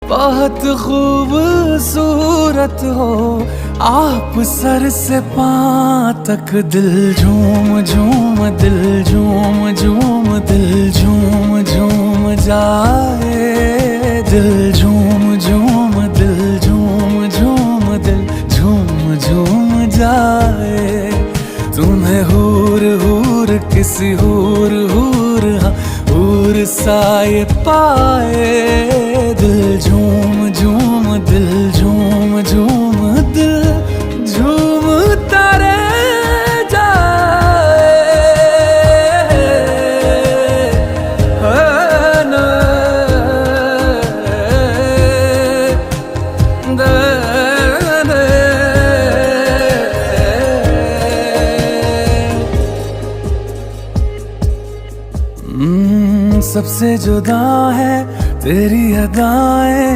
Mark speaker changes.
Speaker 1: बहुत खूबसूरत हो आप सर से पांव तक। दिल झूम झूम दिल झूम झूम दिल झूम झूम जाए। दिल झूम झूम दिल झूम झूम दिल झूम झूम जाए। तुम्हें हूर हूर किसी हूर हूर हूर साए पाए। दिल झूम झूम दिल झूम झूम दिल झूमता रह जाए। सबसे जुदा है तेरी अदाएं।